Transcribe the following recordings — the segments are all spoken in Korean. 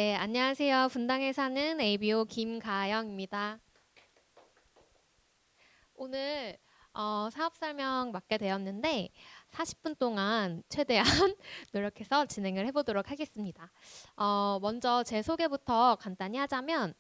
네, 안녕하세요. 분당에 사는 ABO 김가영입니다. 오늘 사업 설명 맡게 되었는데 40분 동안 최대한 노력해서 진행을 해보도록 하겠습니다. 먼저 제 소개부터 간단히 하자면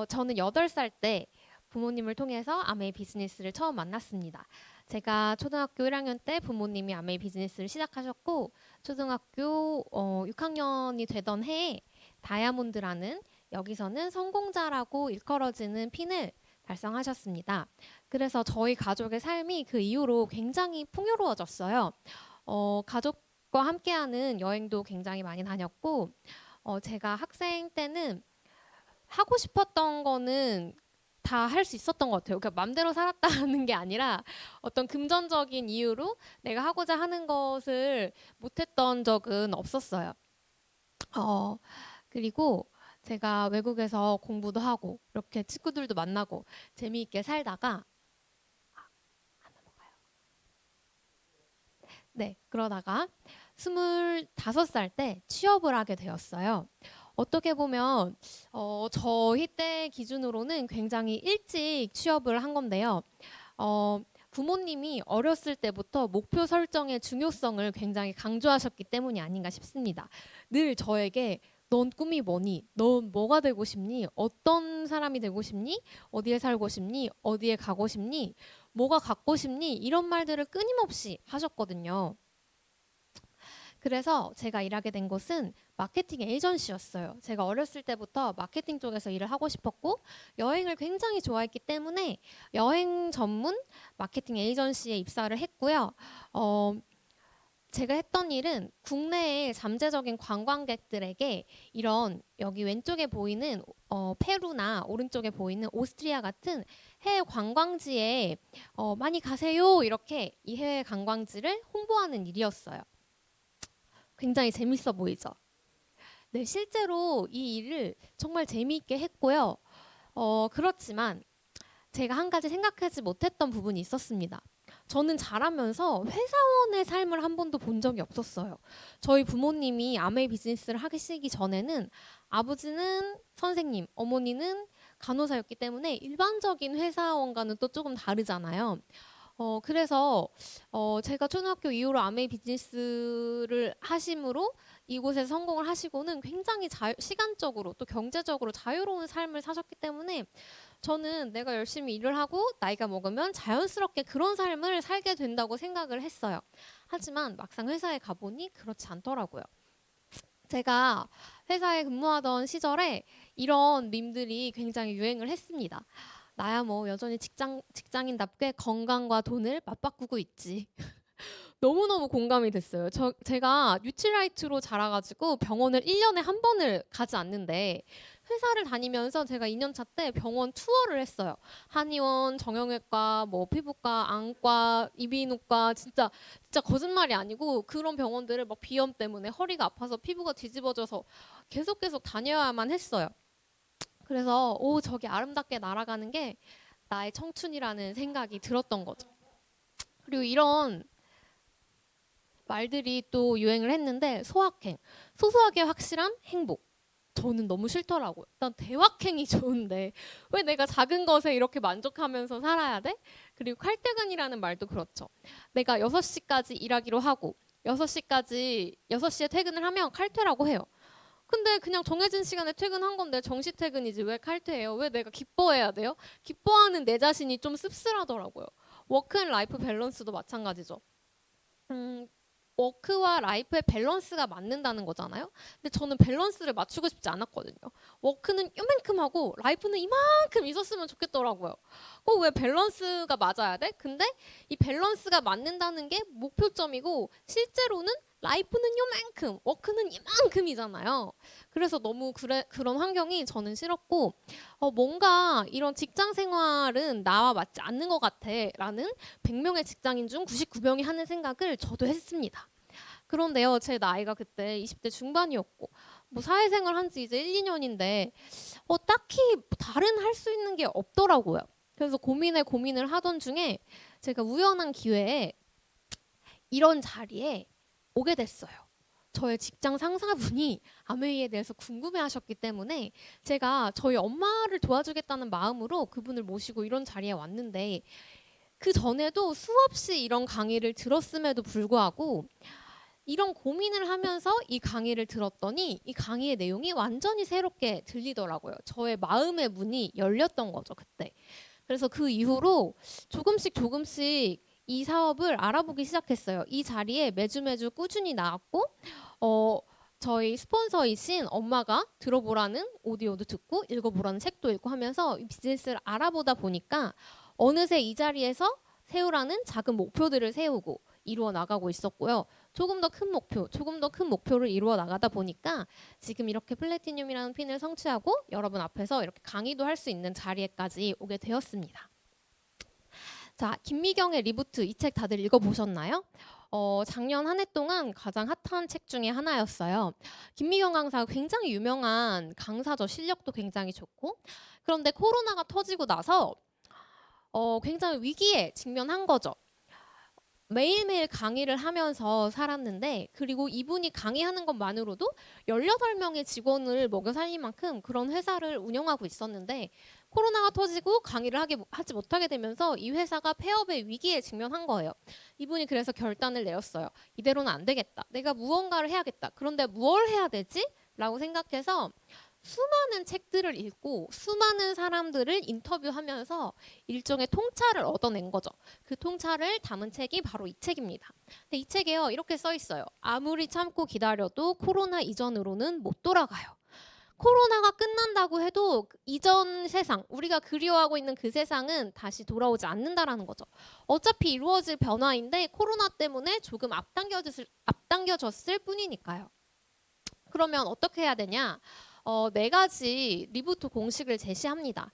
저는 8살 때 부모님을 통해서 아메이 비즈니스를 처음 만났습니다. 제가 초등학교 1학년 때 부모님이 아메이 비즈니스를 시작하셨고 초등학교 6학년이 되던 해에 다이아몬드라는 여기서는 성공자라고 일컬어지는 핀을 달성하셨습니다. 그래서 저희 가족의 삶이 그 이후로 굉장히 풍요로워졌어요. 가족과 함께하는 여행도 굉장히 많이 다녔고, 제가 학생 때는 하고 싶었던 거는 다 할 수 있었던 것 같아요. 그러니까 맘대로 살았다는 게 아니라 어떤 금전적인 이유로 내가 하고자 하는 것을 못했던 적은 없었어요. 어, 그리고 제가 외국에서 공부도 하고 이렇게 친구들도 만나고 재미있게 살다가 안 넘어가요. 네, 그러다가 25살 때 취업을 하게 되었어요. 어떻게 보면 저희 때 기준으로는 굉장히 일찍 취업을 한 건데요. 부모님이 어렸을 때부터 목표 설정의 중요성을 굉장히 강조하셨기 때문이 아닌가 싶습니다. 늘 저에게 넌 꿈이 뭐니? 넌 뭐가 되고 싶니? 어떤 사람이 되고 싶니? 어디에 살고 싶니? 어디에 가고 싶니? 뭐가 갖고 싶니? 이런 말들을 끊임없이 하셨거든요. 그래서 제가 일하게 된 곳은 마케팅 에이전시였어요. 제가 어렸을 때부터 마케팅 쪽에서 일을 하고 싶었고 여행을 굉장히 좋아했기 때문에 여행 전문 마케팅 에이전시에 입사를 했고요. 어, 제가 했던 일은 국내의 잠재적인 관광객들에게 이런 여기 왼쪽에 보이는 페루나 오른쪽에 보이는 오스트리아 같은 해외 관광지에 많이 가세요 이렇게 이 해외 관광지를 홍보하는 일이었어요. 굉장히 재밌어 보이죠? 네, 실제로 이 일을 정말 재미있게 했고요. 그렇지만 제가 한 가지 생각하지 못했던 부분이 있었습니다. 저는 자라면서 회사원의 삶을 한 번도 본 적이 없었어요. 저희 부모님이 아메이 비즈니스를 하시기 전에는 아버지는 선생님, 어머니는 간호사였기 때문에 일반적인 회사원과는 또 조금 다르잖아요. 그래서 제가 초등학교 이후로 아메이 비즈니스를 하심으로 이곳에서 성공을 하시고는 굉장히 시간적으로 또 경제적으로 자유로운 삶을 사셨기 때문에 저는 내가 열심히 일을 하고 나이가 먹으면 자연스럽게 그런 삶을 살게 된다고 생각을 했어요. 하지만 막상 회사에 가보니 그렇지 않더라고요. 제가 회사에 근무하던 시절에 이런 밈들이 굉장히 유행을 했습니다. 나야 뭐 여전히 직장인답게 건강과 돈을 맞바꾸고 있지. 너무너무 공감이 됐어요. 제가 뉴트라이트로 자라가지고 병원을 1년에 한 번을 가지 않는데 회사를 다니면서 제가 2년 차 때 병원 투어를 했어요. 한의원, 정형외과, 뭐 피부과, 안과, 이비인후과 진짜 거짓말이 아니고 그런 병원들을 막 비염 때문에 허리가 아파서 피부가 뒤집어져서 계속 다녀야만 했어요. 그래서 오 저기 아름답게 날아가는 게 나의 청춘이라는 생각이 들었던 거죠. 그리고 이런 말들이 또 유행을 했는데 소확행, 소소하게 확실한 행복. 저는 너무 싫더라고요. 난 대확행이 좋은데 왜 내가 작은 것에 이렇게 만족하면서 살아야 돼? 그리고 칼퇴근이라는 말도 그렇죠. 내가 6시까지 일하기로 하고 6시에 퇴근을 하면 칼퇴라고 해요. 근데 그냥 정해진 시간에 퇴근한 건데 정시 퇴근이지 왜 칼퇴해요? 왜 내가 기뻐해야 돼요? 기뻐하는 내 자신이 좀 씁쓸하더라고요. 워크 앤 라이프 밸런스도 마찬가지죠. 음, 워크와 라이프의 밸런스가 맞는다는 거잖아요. 근데 저는 밸런스를 맞추고 싶지 않았거든요. 워크는 이만큼 하고 라이프는 이만큼 있었으면 좋겠더라고요. 꼭 왜 밸런스가 맞아야 돼? 근데 이 밸런스가 맞는다는 게 목표점이고 실제로는 라이프는 요만큼, 워크는 이만큼이잖아요. 그래서 너무 그런 환경이 저는 싫었고, 뭔가 이런 직장 생활은 나와 맞지 않는 것 같아. 라는 100명의 직장인 중 99명이 하는 생각을 저도 했습니다. 그런데요, 제 나이가 그때 20대 중반이었고, 뭐 사회생활 한 지 이제 1, 2년인데, 딱히 다른 할 수 있는 게 없더라고요. 그래서 고민을 하던 중에 제가 우연한 기회에 이런 자리에 오게 됐어요. 저의 직장 상사분이 아메이에 대해서 궁금해하셨기 때문에 제가 저희 엄마를 도와주겠다는 마음으로 그분을 모시고 이런 자리에 왔는데, 그 전에도 수없이 이런 강의를 들었음에도 불구하고 이런 고민을 하면서 이 강의를 들었더니 이 강의의 내용이 완전히 새롭게 들리더라고요. 저의 마음의 문이 열렸던 거죠, 그때. 그래서 그 이후로 조금씩 이 사업을 알아보기 시작했어요. 이 자리에 매주 꾸준히 나왔고, 저희 스폰서이신 엄마가 들어보라는 오디오도 듣고 읽어보라는 책도 읽고 하면서 이 비즈니스를 알아보다 보니까 어느새 이 자리에서 세우라는 작은 목표들을 세우고 이루어 나가고 있었고요. 조금 더 큰 목표를 이루어 나가다 보니까 지금 이렇게 플래티늄이라는 핀을 성취하고 여러분 앞에서 이렇게 강의도 할 수 있는 자리에까지 오게 되었습니다. 자, 김미경의 리부트, 이 책 다들 읽어보셨나요? 작년 한 해 동안 가장 핫한 책 중에 하나였어요. 김미경 강사가 굉장히 유명한 강사죠. 실력도 굉장히 좋고. 그런데 코로나가 터지고 나서 굉장히 위기에 직면한 거죠. 매일매일 강의를 하면서 살았는데, 그리고 이분이 강의하는 것만으로도 18명의 직원을 먹여 살릴 만큼 그런 회사를 운영하고 있었는데, 코로나가 터지고 강의를 하지 못하게 되면서 이 회사가 폐업의 위기에 직면한 거예요. 이분이 그래서 결단을 내렸어요. 이대로는 안 되겠다. 내가 무언가를 해야겠다. 그런데 무엇을 해야 되지? 라고 생각해서 수많은 책들을 읽고 수많은 사람들을 인터뷰하면서 일종의 통찰을 얻어낸 거죠. 그 통찰을 담은 책이 바로 이 책입니다. 근데 이 책에요, 이렇게 써 있어요. 아무리 참고 기다려도 코로나 이전으로는 못 돌아가요. 코로나가 끝난다고 해도 이전 세상, 우리가 그리워하고 있는 그 세상은 다시 돌아오지 않는다라는 거죠. 어차피 이루어질 변화인데 코로나 때문에 조금 앞당겨졌을 뿐이니까요. 그러면 어떻게 해야 되냐? 네 가지 리부트 공식을 제시합니다.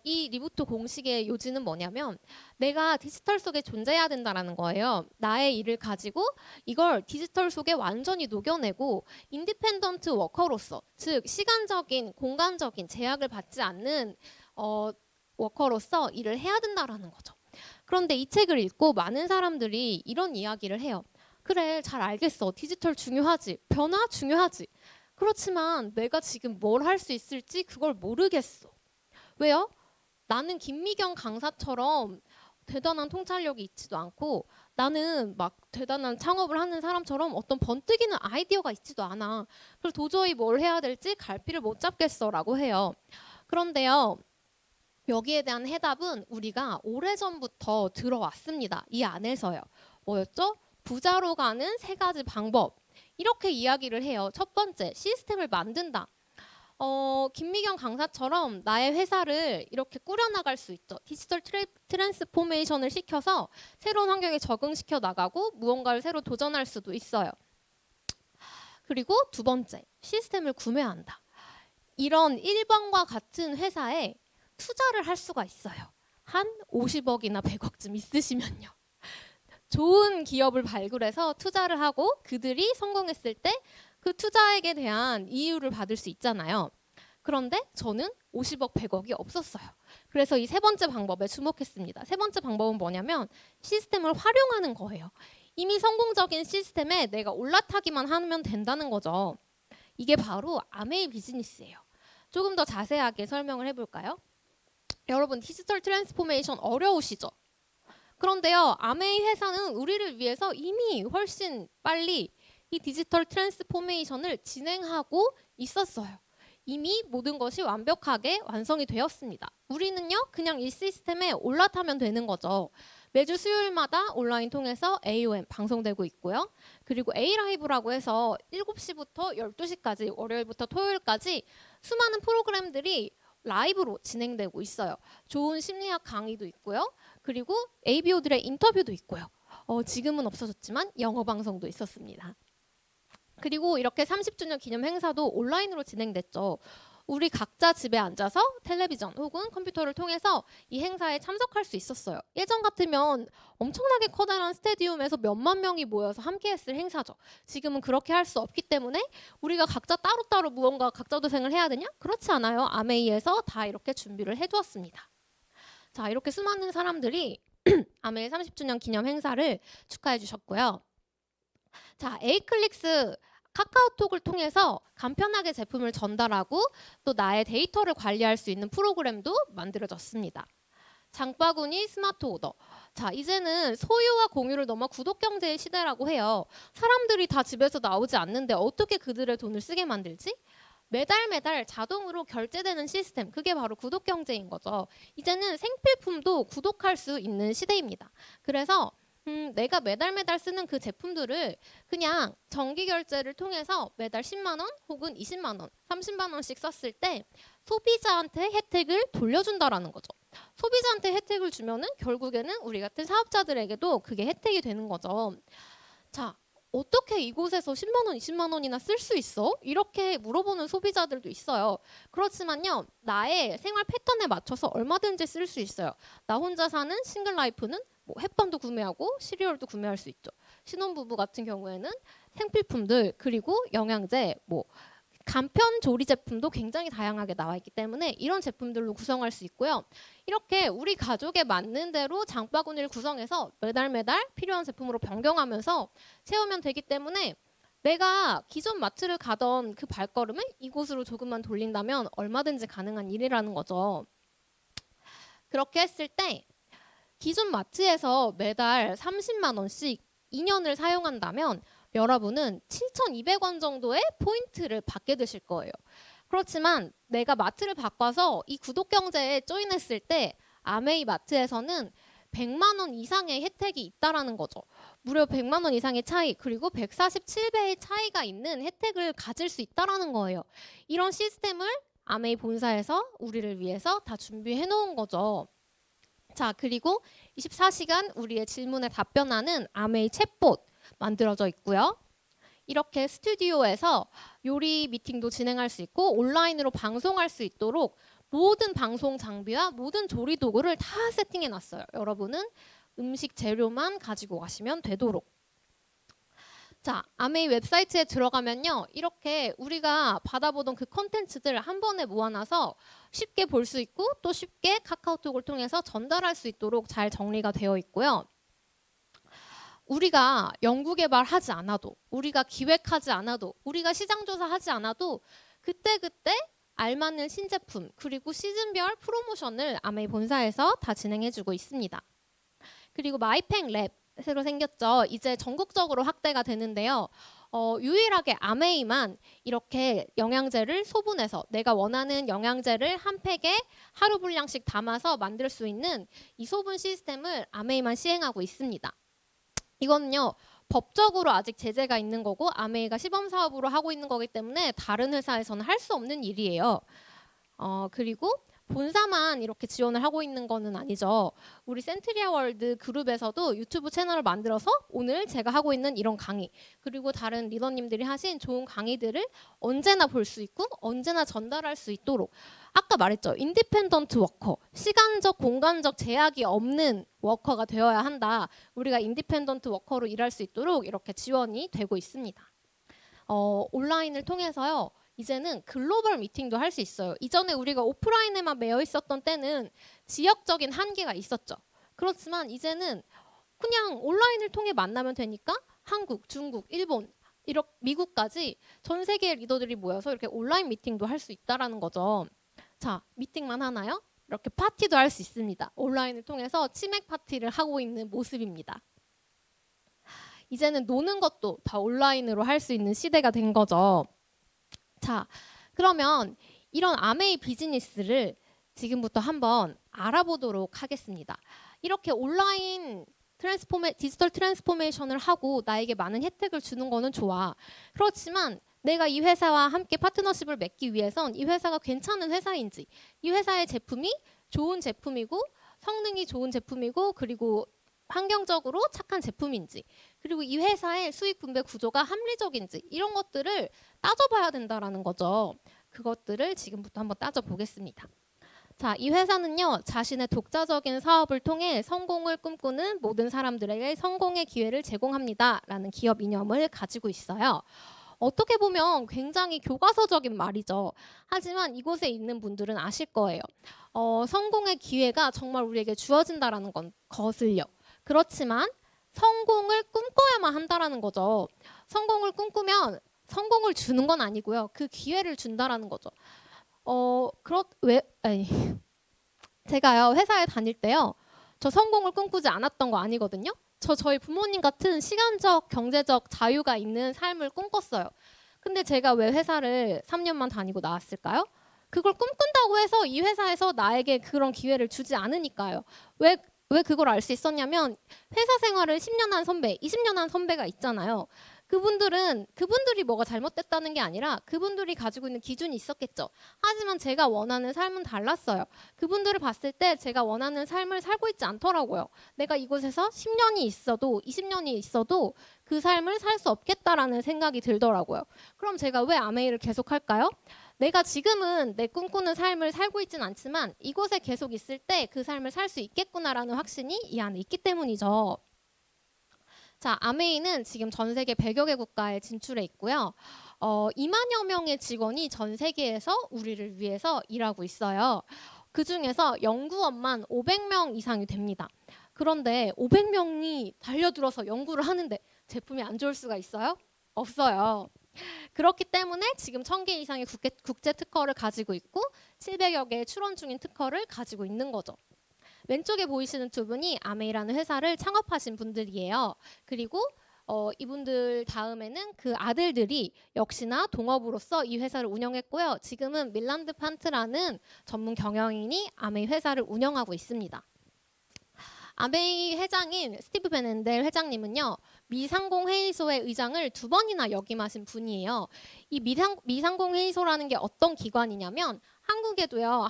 이 리부트 공식의 요지는 뭐냐면, 내가 디지털 속에 존재해야 된다는 거예요. 나의 일을 가지고 이걸 디지털 속에 완전히 녹여내고 인디펜던트 워커로서, 즉 시간적인, 공간적인 제약을 받지 않는 워커로서 일을 해야 된다는 거죠. 그런데 이 책을 읽고 많은 사람들이 이런 이야기를 해요. 그래, 잘 알겠어. 디지털 중요하지. 변화 중요하지. 그렇지만 내가 지금 뭘 할 수 있을지 그걸 모르겠어. 왜요? 나는 김미경 강사처럼 대단한 통찰력이 있지도 않고, 나는 막 대단한 창업을 하는 사람처럼 어떤 번뜩이는 아이디어가 있지도 않아. 그래서 도저히 뭘 해야 될지 갈피를 못 잡겠어라고 해요. 그런데요, 여기에 대한 해답은 우리가 오래전부터 들어왔습니다. 이 안에서요. 뭐였죠? 부자로 가는 3가지 방법. 이렇게 이야기를 해요. 첫 번째, 시스템을 만든다. 김미경 강사처럼 나의 회사를 이렇게 꾸려나갈 수 있죠. 디지털 트랜스포메이션을 시켜서 새로운 환경에 적응시켜 나가고 무언가를 새로 도전할 수도 있어요. 그리고 두 번째, 시스템을 구매한다. 이런 1번과 같은 회사에 투자를 할 수가 있어요. 한 50억이나 100억쯤 있으시면요. 좋은 기업을 발굴해서 투자를 하고 그들이 성공했을 때 그 투자액에 대한 이유를 받을 수 있잖아요. 그런데 저는 50억, 100억이 없었어요. 그래서 이 3번째 방법에 주목했습니다. 3번째 방법은 뭐냐면 시스템을 활용하는 거예요. 이미 성공적인 시스템에 내가 올라타기만 하면 된다는 거죠. 이게 바로 아메이 비즈니스예요. 조금 더 자세하게 설명을 해볼까요? 여러분, 디지털 트랜스포메이션 어려우시죠? 그런데요, 아메이 회사는 우리를 위해서 이미 훨씬 빨리 이 디지털 트랜스포메이션을 진행하고 있었어요. 이미 모든 것이 완벽하게 완성이 되었습니다. 우리는요, 그냥 이 시스템에 올라타면 되는 거죠. 매주 수요일마다 온라인 통해서 AOM 방송되고 있고요. 그리고 A라이브라고 해서 7시부터 12시까지, 월요일부터 토요일까지 수많은 프로그램들이 라이브로 진행되고 있어요. 좋은 심리학 강의도 있고요. 그리고 ABO들의 인터뷰도 있고요. 지금은 없어졌지만 영어 방송도 있었습니다. 그리고 이렇게 30주년 기념 행사도 온라인으로 진행됐죠. 우리 각자 집에 앉아서 텔레비전 혹은 컴퓨터를 통해서 이 행사에 참석할 수 있었어요. 예전 같으면 엄청나게 커다란 스테디움에서 몇만 명이 모여서 함께 했을 행사죠. 지금은 그렇게 할 수 없기 때문에 우리가 각자 따로따로 무언가 각자 도생을 해야 되냐? 그렇지 않아요. 아메이에서 다 이렇게 준비를 해두었습니다. 자, 이렇게 수많은 사람들이 아메이 30주년 기념 행사를 축하해 주셨고요. 자, 에이클릭스 카카오톡을 통해서 간편하게 제품을 전달하고 또 나의 데이터를 관리할 수 있는 프로그램도 만들어졌습니다. 장바구니 스마트 오더. 자, 이제는 소유와 공유를 넘어 구독 경제의 시대라고 해요. 사람들이 다 집에서 나오지 않는데 어떻게 그들의 돈을 쓰게 만들지? 매달 자동으로 결제되는 시스템, 그게 바로 구독 경제인 거죠. 이제는 생필품도 구독할 수 있는 시대입니다. 그래서 내가 매달 쓰는 그 제품들을 그냥 정기 결제를 통해서 매달 10만 원 혹은 20만 원, 30만 원씩 썼을 때 소비자한테 혜택을 돌려준다라는 거죠. 소비자한테 혜택을 주면은 결국에는 우리 같은 사업자들에게도 그게 혜택이 되는 거죠. 자, 어떻게 이곳에서 10만 원, 20만 원이나 쓸 수 있어? 이렇게 물어보는 소비자들도 있어요. 그렇지만요, 나의 생활 패턴에 맞춰서 얼마든지 쓸 수 있어요. 나 혼자 사는 싱글 라이프는 뭐 햇반도 구매하고 시리얼도 구매할 수 있죠. 신혼부부 같은 경우에는 생필품들 그리고 영양제, 뭐 간편 조리 제품도 굉장히 다양하게 나와 있기 때문에 이런 제품들로 구성할 수 있고요. 이렇게 우리 가족에 맞는 대로 장바구니를 구성해서 매달 필요한 제품으로 변경하면서 채우면 되기 때문에 내가 기존 마트를 가던 그 발걸음을 이곳으로 조금만 돌린다면 얼마든지 가능한 일이라는 거죠. 그렇게 했을 때 기존 마트에서 매달 30만 원씩 2년을 사용한다면 여러분은 7,200원 정도의 포인트를 받게 되실 거예요. 그렇지만 내가 마트를 바꿔서 이 구독 경제에 조인했을 때 아메이 마트에서는 100만 원 이상의 혜택이 있다라는 거죠. 무려 100만 원 이상의 차이, 그리고 147배의 차이가 있는 혜택을 가질 수 있다라는 거예요. 이런 시스템을 아메이 본사에서 우리를 위해서 다 준비해 놓은 거죠. 자, 그리고 24시간 우리의 질문에 답변하는 아메이 챗봇 만들어져 있고요. 이렇게 스튜디오에서 요리 미팅도 진행할 수 있고 온라인으로 방송할 수 있도록 모든 방송 장비와 모든 조리 도구를 다 세팅해 놨어요. 여러분은 음식 재료만 가지고 가시면 되도록. 자, 아메이 웹사이트에 들어가면요, 이렇게 우리가 받아보던 그 컨텐츠들 한 번에 모아놔서 쉽게 볼 수 있고 또 쉽게 카카오톡을 통해서 전달할 수 있도록 잘 정리가 되어 있고요. 우리가 연구개발하지 않아도, 우리가 기획하지 않아도, 우리가 시장조사하지 않아도 그때그때 알맞는 신제품 그리고 시즌별 프로모션을 아메이 본사에서 다 진행해주고 있습니다. 그리고 마이팩 랩 새로 생겼죠. 이제 전국적으로 확대가 되는데요. 유일하게 아메이만 이렇게 영양제를 소분해서 내가 원하는 영양제를 한 팩에 하루 분량씩 담아서 만들 수 있는 이 소분 시스템을 아메이만 시행하고 있습니다. 이거는요, 법적으로 아직 제재가 있는 거고 아메이가 시범 사업으로 하고 있는 거기 때문에 다른 회사에서는 할 수 없는 일이에요. 그리고 본사만 이렇게 지원을 하고 있는 거는 아니죠. 우리 센트리아 월드 그룹에서도 유튜브 채널을 만들어서 오늘 제가 하고 있는 이런 강의, 그리고 다른 리더님들이 하신 좋은 강의들을 언제나 볼 수 있고 언제나 전달할 수 있도록, 아까 말했죠. 인디펜던트 워커, 시간적 공간적 제약이 없는 워커가 되어야 한다. 우리가 인디펜던트 워커로 일할 수 있도록 이렇게 지원이 되고 있습니다. 온라인을 통해서요, 이제는 글로벌 미팅도 할 수 있어요. 이전에 우리가 오프라인에만 매여 있었던 때는 지역적인 한계가 있었죠. 그렇지만 이제는 그냥 온라인을 통해 만나면 되니까 한국, 중국, 일본, 미국까지 전 세계의 리더들이 모여서 이렇게 온라인 미팅도 할 수 있다라는 거죠. 자, 미팅만 하나요? 이렇게 파티도 할 수 있습니다. 온라인을 통해서 치맥 파티를 하고 있는 모습입니다. 이제는 노는 것도 다 온라인으로 할 수 있는 시대가 된 거죠. 자, 그러면 이런 아메이 비즈니스를 지금부터 한번 알아보도록 하겠습니다. 이렇게 온라인 디지털 트랜스포메이션을 하고 나에게 많은 혜택을 주는 거는 좋아. 그렇지만 내가 이 회사와 함께 파트너십을 맺기 위해선 이 회사가 괜찮은 회사인지, 이 회사의 제품이 좋은 제품이고 성능이 좋은 제품이고 그리고 환경적으로 착한 제품인지, 그리고 이 회사의 수익 분배 구조가 합리적인지, 이런 것들을 따져봐야 된다라는 거죠. 그것들을 지금부터 한번 따져보겠습니다. 자, 이 회사는요, 자신의 독자적인 사업을 통해 성공을 꿈꾸는 모든 사람들에게 성공의 기회를 제공합니다 라는 기업 이념을 가지고 있어요. 어떻게 보면 굉장히 교과서적인 말이죠. 하지만 이곳에 있는 분들은 아실 거예요. 성공의 기회가 정말 우리에게 주어진다라는 것을요. 그렇지만 성공을 꿈꿔야만 한다라는 거죠. 성공을 꿈꾸면 성공을 주는 건 아니고요. 그 기회를 준다라는 거죠. 아니, 제가요 회사에 다닐 때요, 저 성공을 꿈꾸지 않았던 거 아니거든요. 저희 부모님 같은 시간적, 경제적 자유가 있는 삶을 꿈꿨어요. 근데 제가 왜 회사를 3년만 다니고 나왔을까요? 그걸 꿈꾼다고 해서 이 회사에서 나에게 그런 기회를 주지 않으니까요. 왜 그걸 알 수 있었냐면, 회사 생활을 10년 한 선배, 20년 한 선배가 있잖아요. 그분들이 뭐가 잘못됐다는 게 아니라 그분들이 가지고 있는 기준이 있었겠죠. 하지만 제가 원하는 삶은 달랐어요. 그분들을 봤을 때 제가 원하는 삶을 살고 있지 않더라고요. 내가 이곳에서 10년이 있어도 20년이 있어도 그 삶을 살 수 없겠다라는 생각이 들더라고요. 그럼 제가 왜 아메이를 계속할까요? 내가 지금은 내 꿈꾸는 삶을 살고 있진 않지만 이곳에 계속 있을 때 그 삶을 살 수 있겠구나라는 확신이 이 안에 있기 때문이죠. 자, 아메이는 지금 전 세계 100여 개 국가에 진출해 있고요. 2만여 명의 직원이 전 세계에서 우리를 위해서 일하고 있어요. 그 중에서 연구원만 500명 이상이 됩니다. 그런데 500명이 달려들어서 연구를 하는데 제품이 안 좋을 수가 있어요? 없어요. 그렇기 때문에 지금 1000개 이상의 국제 특허를 가지고 있고 700여 개의 출원 중인 특허를 가지고 있는 거죠. 왼쪽에 보이시는 두 분이 아메이라는 회사를 창업하신 분들이에요. 그리고 이분들 다음에는 그 아들들이 역시나 동업으로서 이 회사를 운영했고요. 지금은 밀란드 판트라는 전문 경영인이 아메이 회사를 운영하고 있습니다. 아메이 회장인 스티브 베넨델 회장님은요, 미상공회의소의 의장을 2번이나 역임하신 분이에요. 이 미상공회의소라는 게 어떤 기관이냐면, 한국에도요,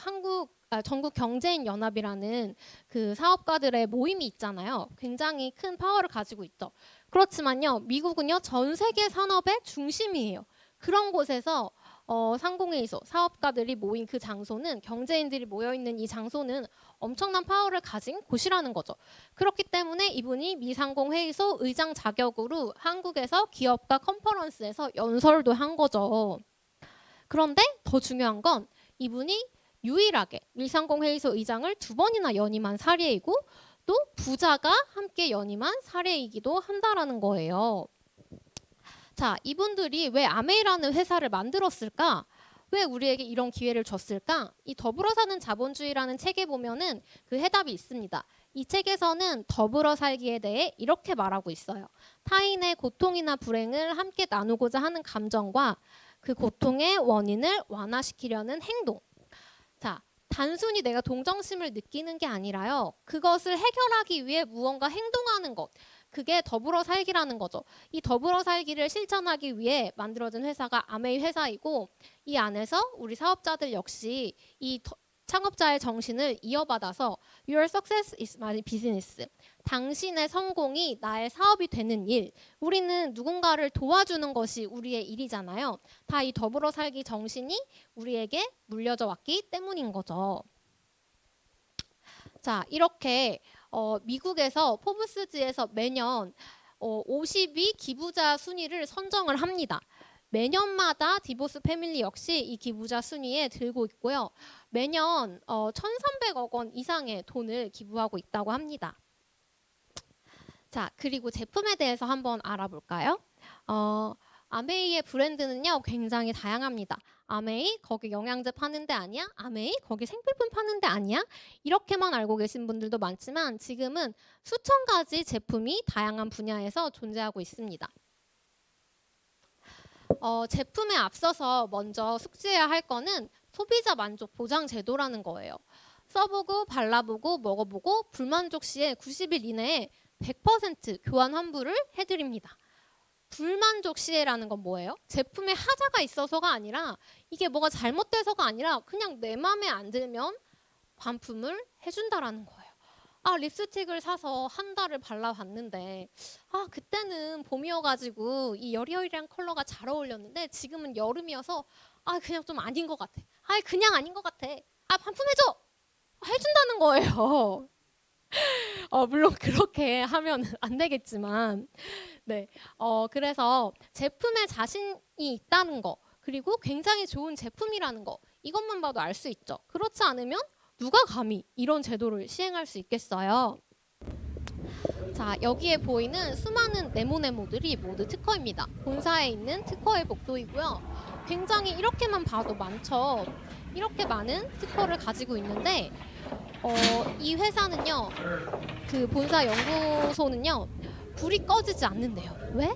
전국경제인연합이라는 그 사업가들의 모임이 있잖아요. 굉장히 큰 파워를 가지고 있죠. 그렇지만요, 미국은요, 전 세계 산업의 중심이에요. 그런 곳에서 상공회의소, 사업가들이 모인 그 장소는, 경제인들이 모여있는 이 장소는 엄청난 파워를 가진 곳이라는 거죠. 그렇기 때문에 이분이 미상공회의소 의장 자격으로 한국에서 기업가 컨퍼런스에서 연설도 한 거죠. 그런데 더 중요한 건 이분이 유일하게 미상공회의소 의장을 2번이나 연임한 사례이고, 또 부자가 함께 연임한 사례이기도 한다라는 거예요. 자, 이분들이 왜 아메이라는 회사를 만들었을까? 왜 우리에게 이런 기회를 줬을까? 이 더불어 사는 자본주의라는 책에 보면은 그 해답이 있습니다. 이 책에서는 더불어 살기에 대해 이렇게 말하고 있어요. 타인의 고통이나 불행을 함께 나누고자 하는 감정과 그 고통의 원인을 완화시키려는 행동. 자, 단순히 내가 동정심을 느끼는 게 아니라요, 그것을 해결하기 위해 무언가 행동하는 것, 그게 더불어 살기라는 거죠. 이 더불어 살기를 실천하기 위해 만들어진 회사가 아메이 회사이고, 이 안에서 우리 사업자들 역시 이 창업자의 정신을 이어받아서 Your success is my business. 당신의 성공이 나의 사업이 되는 일. 우리는 누군가를 도와주는 것이 우리의 일이잖아요. 다 이 더불어 살기 정신이 우리에게 물려져 왔기 때문인 거죠. 자, 이렇게 미국에서 포브스지에서 매년 50위 기부자 순위를 선정을 합니다. 매년마다 디보스 패밀리 역시 이 기부자 순위에 들고 있고요. 매년 1,300억 원 이상의 돈을 기부하고 있다고 합니다. 자, 그리고 제품에 대해서 한번 알아볼까요? 아메이의 브랜드는요, 굉장히 다양합니다. 아메이, 거기 영양제 파는 데 아니야? 아메이, 거기 생필품 파는 데 아니야? 이렇게만 알고 계신 분들도 많지만 지금은 수천 가지 제품이 다양한 분야에서 존재하고 있습니다. 제품에 앞서서 먼저 숙지해야 할 거는 소비자 만족 보장 제도라는 거예요. 써보고 발라보고 먹어보고 불만족 시에 90일 이내에 100% 교환 환불을 해드립니다. 불만족 시에라는 건 뭐예요? 제품에 하자가 있어서가 아니라, 이게 뭐가 잘못돼서가 아니라 그냥 내 맘에 안 들면 반품을 해준다라는 거예요. 아, 립스틱을 사서 한 달을 발라봤는데 그때는 봄이어가지고 이 여리여리한 컬러가 잘 어울렸는데 지금은 여름이어서 그냥 좀 아닌 것 같아. 그냥 아닌 것 같아. 반품해줘! 해준다는 거예요. 물론 그렇게 하면 안 되겠지만, 네. 그래서 제품에 자신이 있다는 거, 그리고 굉장히 좋은 제품이라는 거, 이것만 봐도 알 수 있죠. 그렇지 않으면 누가 감히 이런 제도를 시행할 수 있겠어요? 자, 여기에 보이는 수많은 네모네모들이 모두 특허입니다. 본사에 있는 특허의 복도이고요. 굉장히 이렇게만 봐도 많죠. 이렇게 많은 특허를 가지고 있는데 이 회사는요, 그 본사 연구소는요, 불이 꺼지지 않는데요. 왜?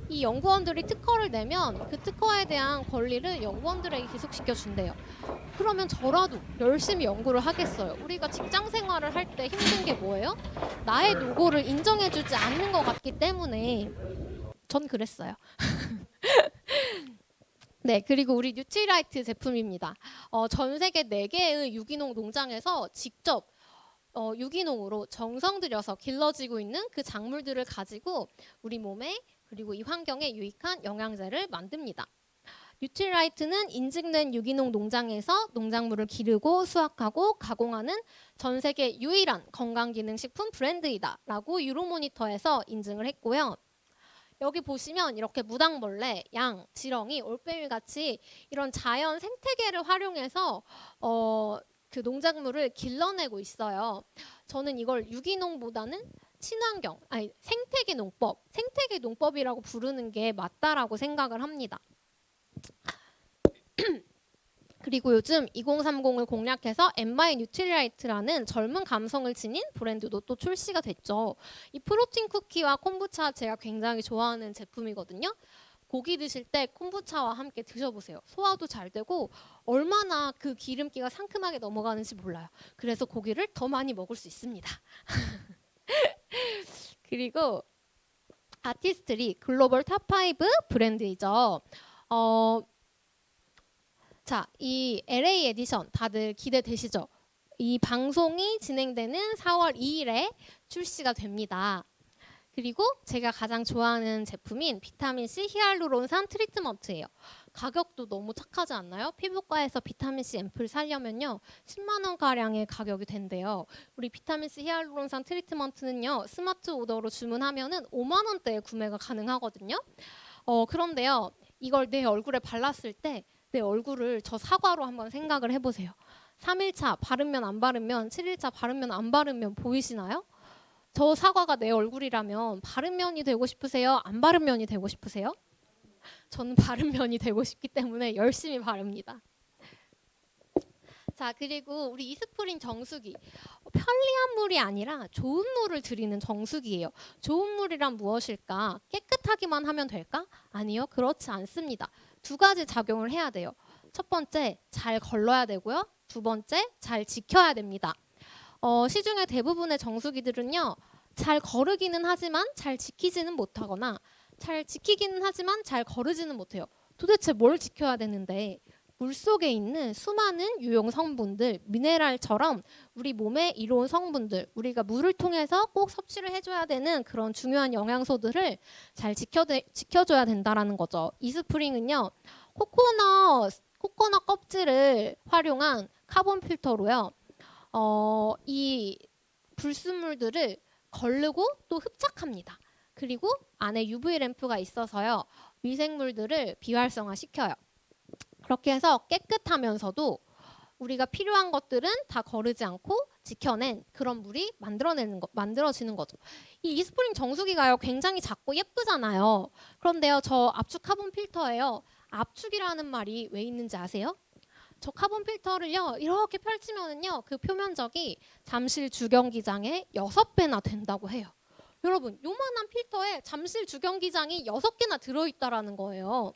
이 연구원들이 특허를 내면 그 특허에 대한 권리를 연구원들에게 계속시켜 준대요. 그러면 저라도 열심히 연구를 하겠어요. 우리가 직장 생활을 할 때 힘든 게 뭐예요? 나의 노고를 인정해주지 않는 것 같기 때문에 전 그랬어요. 네, 그리고 우리 뉴트리라이트 제품입니다. 전 세계 4개의 유기농 농장에서 직접 유기농으로 정성 들여서 길러지고 있는 그 작물들을 가지고 우리 몸에 그리고 이 환경에 유익한 영양제를 만듭니다. 뉴트리라이트는 인증된 유기농 농장에서 농작물을 기르고 수확하고 가공하는 전 세계 유일한 건강기능식품 브랜드이다 라고 유로모니터에서 인증을 했고요. 여기 보시면 이렇게 무당벌레, 양, 지렁이, 올빼미 같이 이런 자연 생태계를 활용해서 그 농작물을 길러내고 있어요. 저는 이걸 유기농보다는 친환경, 아니 생태계 농법이라고 부르는 게 맞다라고 생각을 합니다. 그리고 요즘 2030을 공략해서 엠마이 뉴트리라이트라는 젊은 감성을 지닌 브랜드도 또 출시가 됐죠. 이 프로틴 쿠키와 콤부차 제가 굉장히 좋아하는 제품이거든요. 고기 드실 때 콤부차와 함께 드셔보세요. 소화도 잘 되고 얼마나 그 기름기가 상큼하게 넘어가는지 몰라요. 그래서 고기를 더 많이 먹을 수 있습니다. 그리고 아티스트리 글로벌 탑5 브랜드이죠. 자, 이 LA 에디션 다들 기대되시죠? 이 방송이 진행되는 4월 2일에 출시가 됩니다. 그리고 제가 가장 좋아하는 제품인 비타민C 히알루론산 트리트먼트예요. 가격도 너무 착하지 않나요? 피부과에서 비타민C 앰플 사려면요 10만 원 가량의 가격이 된대요. 우리 비타민C 히알루론산 트리트먼트는요 스마트 오더로 주문하면은 5만 원대에 구매가 가능하거든요. 그런데요 이걸 내 얼굴에 발랐을 때 내 얼굴을 저 사과로 한번 생각을 해보세요. 3일차 바르면 안 바르면 7일차 바르면 안 바르면 보이시나요? 저 사과가 내 얼굴이라면 바른 면이 되고 싶으세요? 안 바른 면이 되고 싶으세요? 저는 바른 면이 되고 싶기 때문에 열심히 바릅니다. 자, 그리고 우리 이스프린 정수기. 편리한 물이 아니라 좋은 물을 드리는 정수기예요. 좋은 물이란 무엇일까? 깨끗하기만 하면 될까? 아니요, 그렇지 않습니다. 2가지 작용을 해야 돼요. 첫 번째, 잘 걸러야 되고요. 2번째, 잘 지켜야 됩니다. 시중에 대부분의 정수기들은요. 잘 거르기는 하지만 잘 지키지는 못하거나 잘 지키기는 하지만 잘 거르지는 못해요. 도대체 뭘 지켜야 되는데 물속에 있는 수많은 유용 성분들, 미네랄처럼 우리 몸에 이로운 성분들, 우리가 물을 통해서 꼭 섭취를 해줘야 되는 그런 중요한 영양소들을 잘 지켜줘야 된다라는 거죠. 이스프링은요, 코코넛 껍질을 활용한 카본 필터로요. 이 불순물들을 걸르고 또 흡착합니다. 그리고 안에 UV 램프가 있어서요. 미생물들을 비활성화시켜요. 그렇게 해서 깨끗하면서도 우리가 필요한 것들은 다 거르지 않고 지켜낸 그런 물이 만들어지는 거죠. 이 이스프링 정수기가요 굉장히 작고 예쁘잖아요. 그런데요 저 압축 카본 필터예요. 압축이라는 말이 왜 있는지 아세요? 저 카본 필터를요 이렇게 펼치면은요 그 표면적이 잠실 주경기장의 6배나 된다고 해요. 여러분 요만한 필터에 잠실 주경기장이 6개나 들어있다라는 거예요.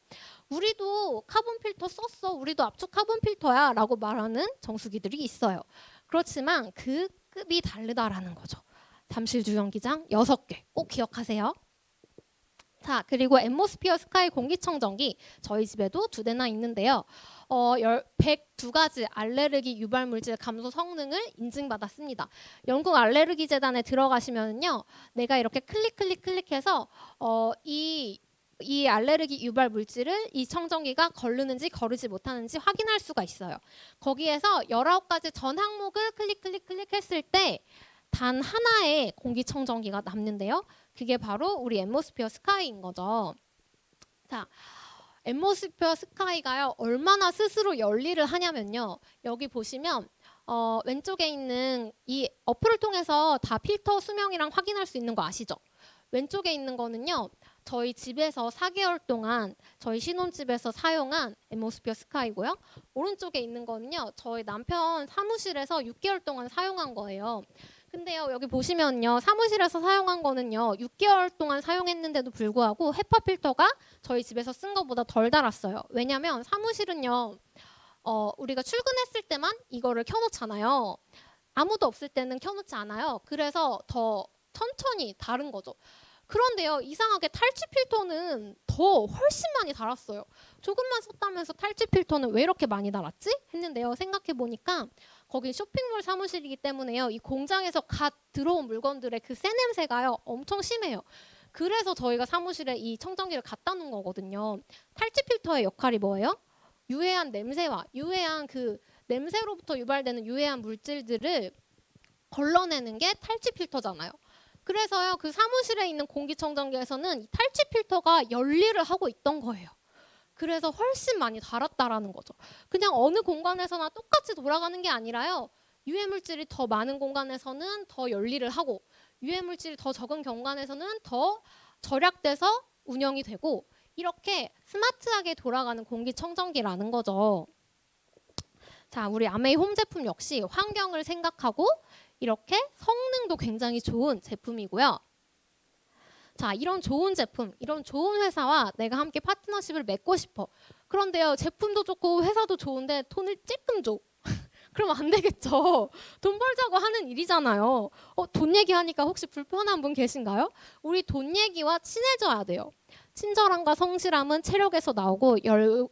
우리도 카본 필터 썼어. 우리도 압축 카본 필터야 라고 말하는 정수기들이 있어요. 그렇지만 그 급이 다르다라는 거죠. 잠실 주경기장 6개 꼭 기억하세요. 자, 그리고 앰모스피어 스카이 공기청정기 저희 집에도 2대나 있는데요. 102가지 알레르기 유발 물질 감소 성능을 인증받았습니다. 영국 알레르기 재단에 들어가시면요. 내가 이렇게 클릭해서 이 알레르기 유발 물질을 이 청정기가 거르는지 거르지 못하는지 확인할 수가 있어요. 거기에서 19가지 전 항목을 클릭했을 때 단 하나의 공기청정기가 남는데요. 그게 바로 우리 앰모스피어 스카이인 거죠. 자, 앰모스피어 스카이가요 얼마나 스스로 열일을 하냐면요. 여기 보시면 왼쪽에 있는 이 어플을 통해서 다 필터 수명이랑 확인할 수 있는 거 아시죠? 왼쪽에 있는 거는요. 저희 집에서 4개월 동안 저희 신혼집에서 사용한 앰모스피어 스카이고요. 오른쪽에 있는 거는요. 저희 남편 사무실에서 6개월 동안 사용한 거예요. 근데요. 여기 보시면요. 사무실에서 사용한 거는요. 6개월 동안 사용했는데도 불구하고 헤파 필터가 저희 집에서 쓴 것보다 덜 달았어요. 왜냐면 사무실은요. 우리가 출근했을 때만 이거를 켜놓잖아요. 아무도 없을 때는 켜놓지 않아요. 그래서 더 천천히 다른 거죠. 그런데요, 이상하게 탈취 필터는 더 훨씬 많이 달았어요. 조금만 썼다면서 탈취 필터는 왜 이렇게 많이 달았지? 했는데요, 생각해 보니까 거기 쇼핑몰 사무실이기 때문에요, 이 공장에서 갓 들어온 물건들의 그 새 냄새가요, 엄청 심해요. 그래서 저희가 사무실에 이 청정기를 갖다 놓은 거거든요. 탈취 필터의 역할이 뭐예요? 유해한 냄새와 유해한 그 냄새로부터 유발되는 유해한 물질들을 걸러내는 게 탈취 필터잖아요. 그래서요, 그 사무실에 있는 공기청정기에서는 이 탈취 필터가 열일을 하고 있던 거예요. 그래서 훨씬 많이 달았다라는 거죠. 그냥 어느 공간에서나 똑같이 돌아가는 게 아니라요. 유해물질이 더 많은 공간에서는 더 열일을 하고 유해물질이 더 적은 공간에서는 더 절약돼서 운영이 되고 이렇게 스마트하게 돌아가는 공기청정기라는 거죠. 자, 우리 아메이 홈 제품 역시 환경을 생각하고 이렇게 성능도 굉장히 좋은 제품이고요. 자, 이런 좋은 제품, 이런 좋은 회사와 내가 함께 파트너십을 맺고 싶어. 그런데요, 제품도 좋고 회사도 좋은데 돈을 찔끔 줘. 그러면 안 되겠죠. 돈 벌자고 하는 일이잖아요. 돈 얘기하니까 혹시 불편한 분 계신가요? 우리 돈 얘기와 친해져야 돼요. 친절함과 성실함은 체력에서 나오고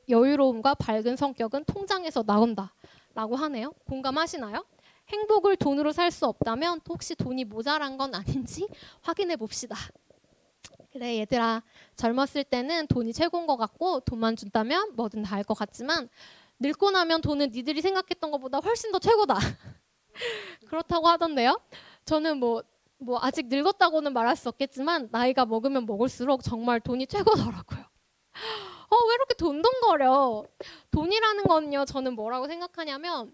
여유로움과 밝은 성격은 통장에서 나온다. 라고 하네요. 공감하시나요? 행복을 돈으로 살 수 없다면 혹시 돈이 모자란 건 아닌지 확인해 봅시다. 그래 얘들아, 젊었을 때는 돈이 최고인 것 같고 돈만 준다면 뭐든 다 할 것 같지만 늙고 나면 돈은 니들이 생각했던 것보다 훨씬 더 최고다. 그렇다고 하던데요. 저는 뭐 아직 늙었다고는 말할 수 없겠지만 나이가 먹으면 먹을수록 정말 돈이 최고더라고요. 왜 이렇게 돈돈거려? 돈이라는 건요, 저는 뭐라고 생각하냐면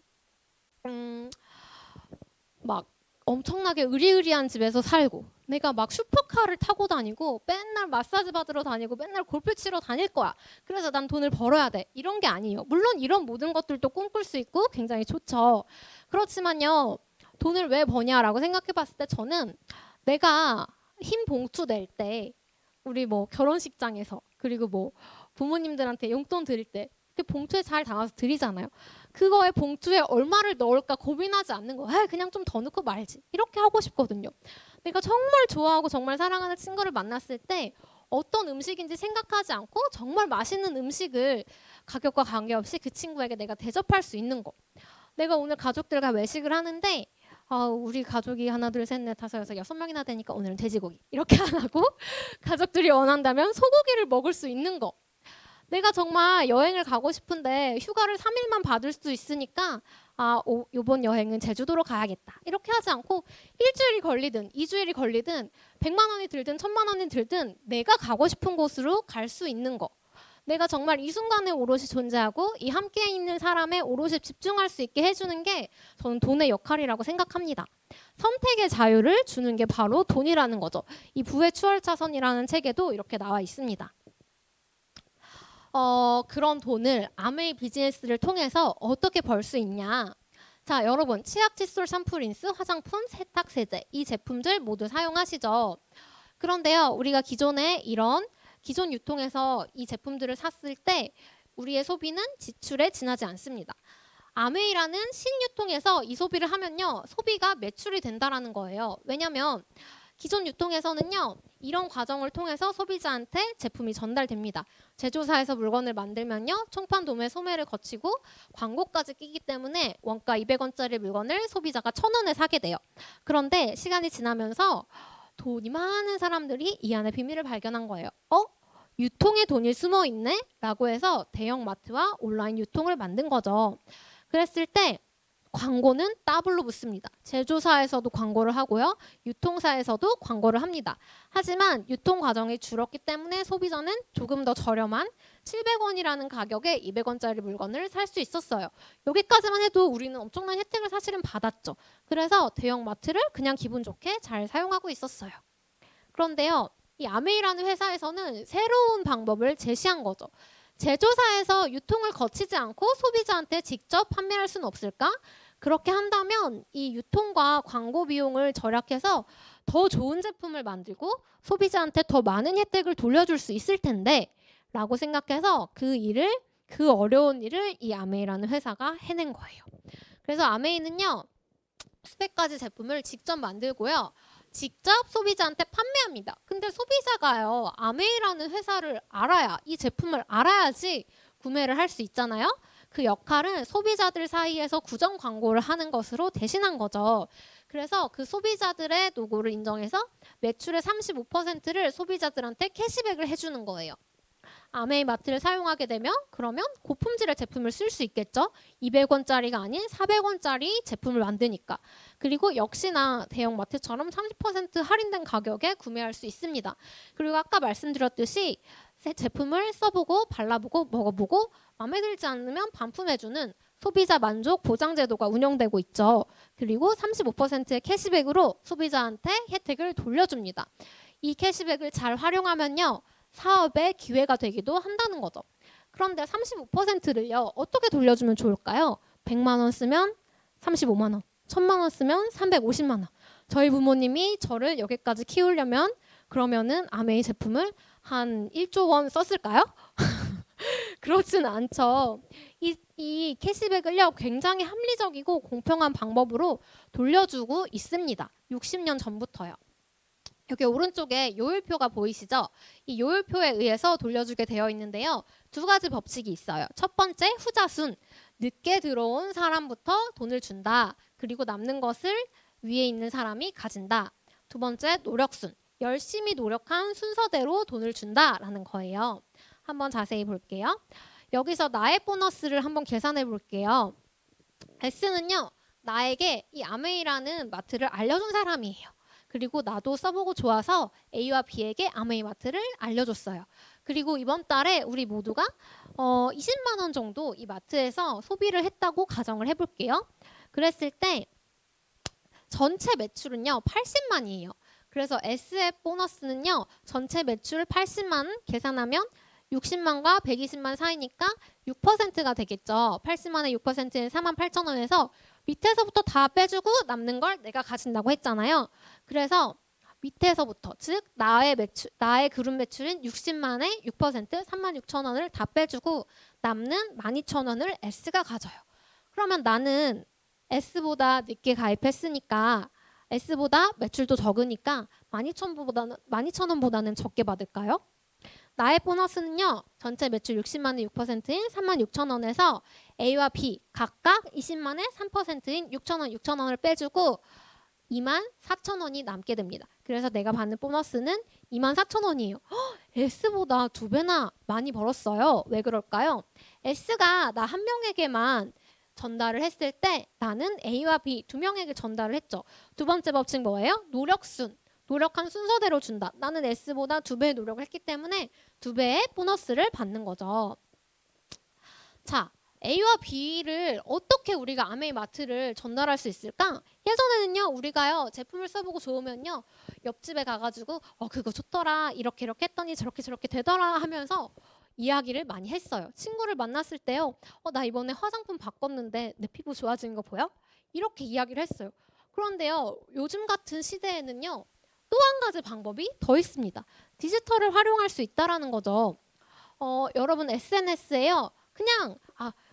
막 엄청나게 의리의리한 집에서 살고 내가 막 슈퍼카를 타고 다니고 맨날 마사지 받으러 다니고 맨날 골프 치러 다닐 거야. 그래서 난 돈을 벌어야 돼. 이런 게 아니에요. 물론 이런 모든 것들도 꿈꿀 수 있고 굉장히 좋죠. 그렇지만요. 돈을 왜 버냐라고 생각해 봤을 때 저는 내가 흰 봉투 낼 때 우리 뭐 결혼식장에서 그리고 뭐 부모님들한테 용돈 드릴 때 그 봉투에 잘 담아서 드리잖아요. 그거에 봉투에 얼마를 넣을까 고민하지 않는 거. 그냥 좀 더 넣고 말지. 이렇게 하고 싶거든요. 내가 정말 좋아하고 정말 사랑하는 친구를 만났을 때 어떤 음식인지 생각하지 않고 정말 맛있는 음식을 가격과 관계없이 그 친구에게 내가 대접할 수 있는 거. 내가 오늘 가족들과 외식을 하는데 우리 가족이 하나 둘 셋 넷 다섯 여섯 6명이나 되니까 오늘은 돼지고기 이렇게 안 하고 가족들이 원한다면 소고기를 먹을 수 있는 거. 내가 정말 여행을 가고 싶은데 휴가를 3일만 받을 수 있으니까 이번 여행은 제주도로 가야겠다. 이렇게 하지 않고 일주일이 걸리든 2주일이 걸리든 100만 원이 들든 1000만 원이 들든 내가 가고 싶은 곳으로 갈 수 있는 거. 내가 정말 이 순간에 오롯이 존재하고 이 함께 있는 사람에 오롯이 집중할 수 있게 해주는 게 저는 돈의 역할이라고 생각합니다. 선택의 자유를 주는 게 바로 돈이라는 거죠. 이 부의 추월차선이라는 책에도 이렇게 나와 있습니다. 그런 돈을 아메이 비즈니스를 통해서 어떻게 벌 수 있냐. 자, 여러분 치약, 칫솔, 샴푸, 린스, 화장품, 세탁, 세제 이 제품들 모두 사용하시죠. 그런데요, 우리가 기존에 이런 기존 유통에서 이 제품들을 샀을 때 우리의 소비는 지출에 지나지 않습니다. 아메이라는 신유통에서 이 소비를 하면요, 소비가 매출이 된다라는 거예요. 왜냐하면 기존 유통에서는요, 이런 과정을 통해서 소비자한테 제품이 전달됩니다. 제조사에서 물건을 만들면요, 총판, 도매, 소매를 거치고 광고까지 끼기 때문에 원가 200원짜리 물건을 소비자가 1000원에 사게 돼요. 그런데 시간이 지나면서 돈이 많은 사람들이 이 안에 비밀을 발견한 거예요. 유통에 돈이 숨어 있네? 라고 해서 대형마트와 온라인 유통을 만든 거죠. 그랬을 때 광고는 더블로 붙습니다. 제조사에서도 광고를 하고요. 유통사에서도 광고를 합니다. 하지만 유통 과정이 줄었기 때문에 소비자는 조금 더 저렴한 700원이라는 가격에 200원짜리 물건을 살 수 있었어요. 여기까지만 해도 우리는 엄청난 혜택을 사실은 받았죠. 그래서 대형마트를 그냥 기분 좋게 잘 사용하고 있었어요. 그런데요, 이 아메이라는 회사에서는 새로운 방법을 제시한 거죠. 제조사에서 유통을 거치지 않고 소비자한테 직접 판매할 수는 없을까? 그렇게 한다면 이 유통과 광고 비용을 절약해서 더 좋은 제품을 만들고 소비자한테 더 많은 혜택을 돌려줄 수 있을 텐데 라고 생각해서 그 어려운 일을 이 아메이라는 회사가 해낸 거예요. 그래서 아메이는요, 수백 가지 제품을 직접 만들고요. 직접 소비자한테 판매합니다. 근데 소비자가요, 아메이라는 회사를 알아야, 이 제품을 알아야지 구매를 할 수 있잖아요. 그 역할은 소비자들 사이에서 구정 광고를 하는 것으로 대신한 거죠. 그래서 그 소비자들의 노고를 인정해서 매출의 35%를 소비자들한테 캐시백을 해주는 거예요. 아메이 마트를 사용하게 되면 그러면 고품질의 제품을 쓸 수 있겠죠. 200원짜리가 아닌 400원짜리 제품을 만드니까. 그리고 역시나 대형마트처럼 30% 할인된 가격에 구매할 수 있습니다. 그리고 아까 말씀드렸듯이 제품을 써보고 발라보고 먹어보고 마음에 들지 않으면 반품해주는 소비자 만족 보장 제도가 운영되고 있죠. 그리고 35%의 캐시백으로 소비자한테 혜택을 돌려줍니다. 이 캐시백을 잘 활용하면요, 사업의 기회가 되기도 한다는 거죠. 그런데 35%를요, 어떻게 돌려주면 좋을까요? 100만 원 쓰면 35만 원, 1000만 원 쓰면 350만 원. 저희 부모님이 저를 여기까지 키우려면 그러면은 아메이 제품을 한 1조 원 썼을까요? 그렇지는 않죠. 이 캐시백을요, 굉장히 합리적이고 공평한 방법으로 돌려주고 있습니다. 60년 전부터요. 여기 오른쪽에 요율표가 보이시죠? 이 요율표에 의해서 돌려주게 되어 있는데요. 두 가지 법칙이 있어요. 첫 번째, 후자순. 늦게 들어온 사람부터 돈을 준다. 그리고 남는 것을 위에 있는 사람이 가진다. 두 번째, 노력순. 열심히 노력한 순서대로 돈을 준다라는 거예요. 한번 자세히 볼게요. 여기서 나의 보너스를 한번 계산해 볼게요. S는요, 나에게 이 아메이라는 마트를 알려준 사람이에요. 그리고 나도 써보고 좋아서 A와 B에게 아메이 마트를 알려줬어요. 그리고 이번 달에 우리 모두가 20만 원 정도 이 마트에서 소비를 했다고 가정을 해볼게요. 그랬을 때 전체 매출은요, 80만이에요. 그래서 S의 보너스는요, 전체 매출 80만 계산하면 60만과 120만 사이니까 6%가 되겠죠. 80만의 6%는 48,000원에서 밑에서부터 다 빼주고 남는 걸 내가 가진다고 했잖아요. 그래서 밑에서부터, 즉 나의 그룹 매출인 60만의 6% 36,000원을 다 빼주고 남는 12,000원을 S가 가져요. 그러면 나는 S보다 늦게 가입했으니까 S보다 매출도 적으니까 12,000원보다는 적게 받을까요? 나의 보너스는요, 전체 매출 60만의 6%인 36,000원에서 A와 B 각각 20만의 3%인 6,000원을 빼주고 24,000원이 남게 됩니다. 그래서 내가 받는 보너스는 24,000원이에요. S보다 2배나 많이 벌었어요. 왜 그럴까요? S가 나 한 명에게만 전달을 했을 때 나는 A와 B 두 명에게 전달을 했죠. 두 번째 법칙 뭐예요? 노력순. 노력한 순서대로 준다. 나는 S보다 2배의 노력을 했기 때문에 2배의 보너스를 받는 거죠. 자, A와 B를 어떻게 우리가 아메이 마트를 전달할 수 있을까? 예전에는요, 우리가요, 제품을 써보고 좋으면요, 옆집에 가가지고 그거 좋더라, 이렇게 했더니 저렇게 되더라 하면서 이야기를 많이 했어요. 친구를 만났을 때요, 나 이번에 화장품 바꿨는데 내 피부 좋아지는 거 보여? 이렇게 이야기를 했어요. 그런데요, 요즘 같은 시대에는요, 또 한 가지 방법이 더 있습니다. 디지털을 활용할 수 있다라는 거죠. 여러분 SNS에요. 그냥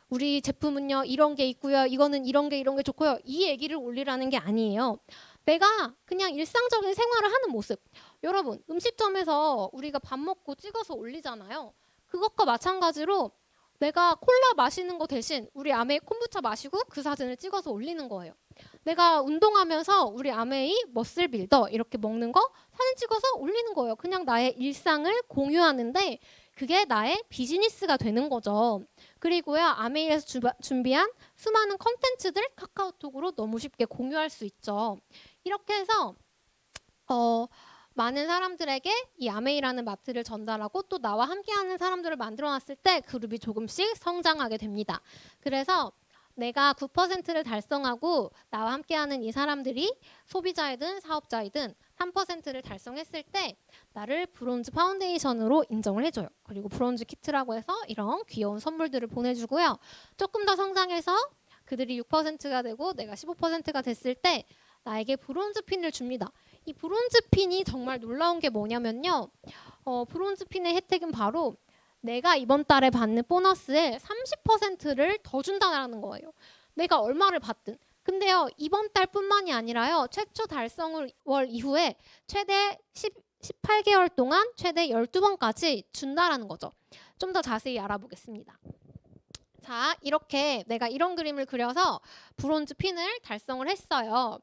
우리 제품은요 이런 게 있고요. 이거는 이런 게 좋고요. 이 얘기를 올리라는 게 아니에요. 내가 그냥 일상적인 생활을 하는 모습. 여러분 음식점에서 우리가 밥 먹고 찍어서 올리잖아요. 그것과 마찬가지로 내가 콜라 마시는 거 대신 우리 아메이 콤부차 마시고 그 사진을 찍어서 올리는 거예요. 내가 운동하면서 우리 아메이 머슬 빌더 이렇게 먹는 거 사진 찍어서 올리는 거예요. 그냥 나의 일상을 공유하는데 그게 나의 비즈니스가 되는 거죠. 그리고요, 아메이에서 준비한 수많은 컨텐츠들 카카오톡으로 너무 쉽게 공유할 수 있죠. 이렇게 해서 많은 사람들에게 이 아메이라는 마트를 전달하고 또 나와 함께하는 사람들을 만들어놨을 때 그룹이 조금씩 성장하게 됩니다. 그래서 내가 9%를 달성하고 나와 함께하는 이 사람들이 소비자이든 사업자이든 3%를 달성했을 때 나를 브론즈 파운데이션으로 인정을 해줘요. 그리고 브론즈 키트라고 해서 이런 귀여운 선물들을 보내주고요. 조금 더 성장해서 그들이 6%가 되고 내가 15%가 됐을 때 나에게 브론즈 핀을 줍니다. 이 브론즈 핀이 정말 놀라운 게 뭐냐면요. 브론즈 핀의 혜택은 바로 내가 이번 달에 받는 보너스의 30%를 더 준다는 거예요. 내가 얼마를 받든. 근데요, 이번 달뿐만이 아니라요, 최초 달성을 월 이후에 최대 18개월 동안 최대 12번까지 준다라는 거죠. 좀 더 자세히 알아보겠습니다. 자, 이렇게 내가 이런 그림을 그려서 브론즈 핀을 달성을 했어요.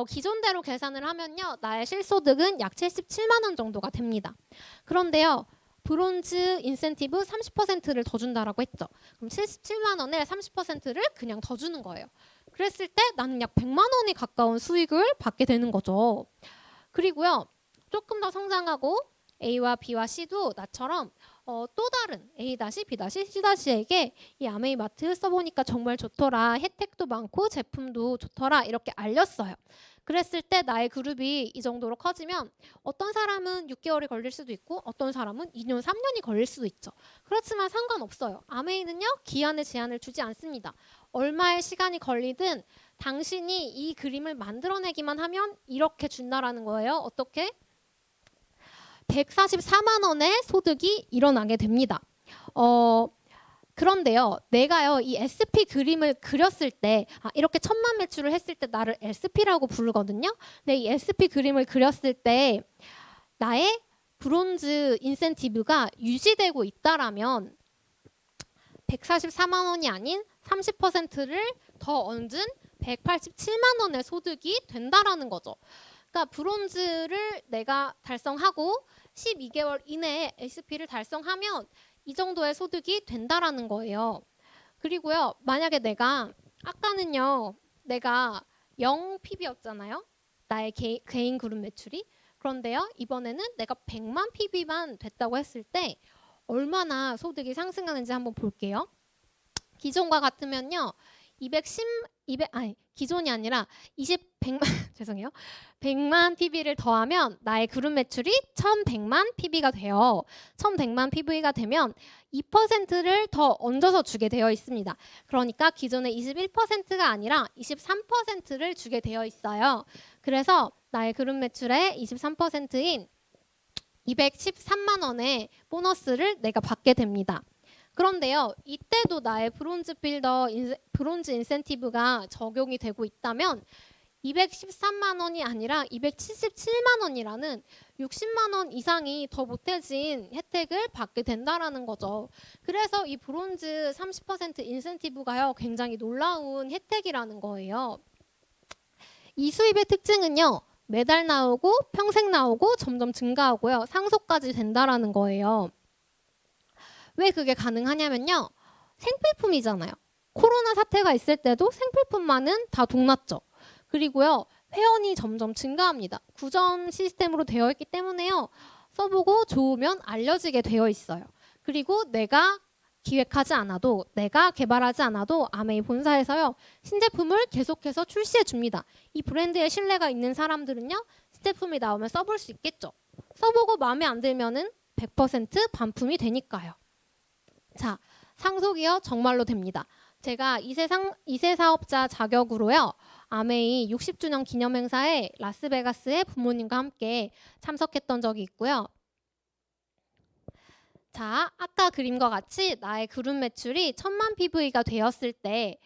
기존대로 계산을 하면요, 나의 실소득은 약 77만 원 정도가 됩니다. 그런데요, 브론즈 인센티브 30%를 더 준다라고 했죠. 그럼 77만 원에 30%를 그냥 더 주는 거예요. 그랬을 때 나는 약 100만 원에 가까운 수익을 받게 되는 거죠. 그리고요, 조금 더 성장하고 A와 B와 C도 나처럼 또 다른 A-, B-, C-에게 이 아메이 마트 써보니까 정말 좋더라, 혜택도 많고 제품도 좋더라 이렇게 알렸어요. 그랬을 때 나의 그룹이 이 정도로 커지면 어떤 사람은 6개월이 걸릴 수도 있고 어떤 사람은 2년, 3년이 걸릴 수도 있죠. 그렇지만 상관없어요. 아메이는요, 기한의 제한을 주지 않습니다. 얼마의 시간이 걸리든 당신이 이 그림을 만들어내기만 하면 이렇게 준다라는 거예요. 어떻게? 144만 원의 소득이 일어나게 됩니다. 그런데요, 내가요, 이 SP 그림을 그렸을 때, 이렇게 1000만 매출을 했을 때 나를 SP라고 부르거든요. 근데 이 SP 그림을 그렸을 때 나의 브론즈 인센티브가 유지되고 있다라면 144만 원이 아닌 30%를 더 얹은 187만 원의 소득이 된다라는 거죠. 그러니까 브론즈를 내가 달성하고 12개월 이내에 SP를 달성하면 이 정도의 소득이 된다라는 거예요. 그리고요, 만약에 아까는요, 내가 0 PB였잖아요. 나의 개인 그룹 매출이. 그런데요, 이번에는 내가 100만 PB만 됐다고 했을 때 얼마나 소득이 상승하는지 한번 볼게요. 기존과 같으면요, 기존이 아니라 100만 죄송해요. 100만 PB를 더하면 나의 그룹 매출이 1100만 PB가 돼요. 1100만 PB가 되면 2%를 더 얹어서 주게 되어 있습니다. 그러니까 기존의 21%가 아니라 23%를 주게 되어 있어요. 그래서 나의 그룹 매출의 23%인 213만 원의 보너스를 내가 받게 됩니다. 그런데요, 이때도 나의 브론즈 인센티브가 적용이 되고 있다면 213만 원이 아니라 277만 원이라는 60만 원 이상이 더 보태진 혜택을 받게 된다라는 거죠. 그래서 이 브론즈 30% 인센티브가요, 굉장히 놀라운 혜택이라는 거예요. 이 수입의 특징은요, 매달 나오고 평생 나오고 점점 증가하고요, 상속까지 된다라는 거예요. 왜 그게 가능하냐면요, 생필품이잖아요. 코로나 사태가 있을 때도 생필품만은 다 동났죠. 그리고요, 회원이 점점 증가합니다. 구전 시스템으로 되어 있기 때문에요, 써보고 좋으면 알려지게 되어 있어요. 그리고 내가 기획하지 않아도, 내가 개발하지 않아도 아메이 본사에서요, 신제품을 계속해서 출시해 줍니다. 이 브랜드에 신뢰가 있는 사람들은요, 신제품이 나오면 써볼 수 있겠죠. 써보고 마음에 안 들면은 100% 반품이 되니까요. 자, 상속이요, 정말로 됩니다. 제가 2세 사업자 자격으로요, 아메이 60주년 기념행사에 라스베가스의 부모님과 함께 참석했던 적이 있고요. 자, 아까 그림과 같이 나의 그룹 매출이 1000만 PV가 되었을 때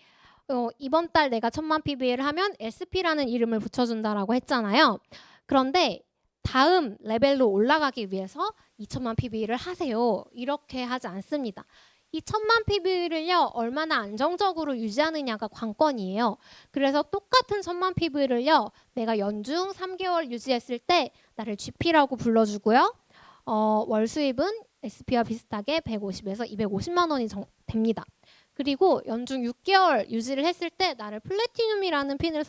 이번 달 내가 1000만 PV를 하면 SP라는 이름을 붙여준다라고 했잖아요. 그런데 다음 레벨로 올라가기 위해서 2000만 PV를 하세요. 이렇게 하지 않습니다. 이 1000만 PV를요, 얼마나 안정적으로 유지하느냐가 관건이에요. 그래서 똑같은 1000만 PV를요, 내가 연중 3개월 유지했을 때 나를 GP라고 불러주고요. 월 수입은 SP와 비슷하게 150에서 250만 원이 됩니다. 그리고 연중 6개월 유지를 했을 때 나를 플래티늄이라는 핀을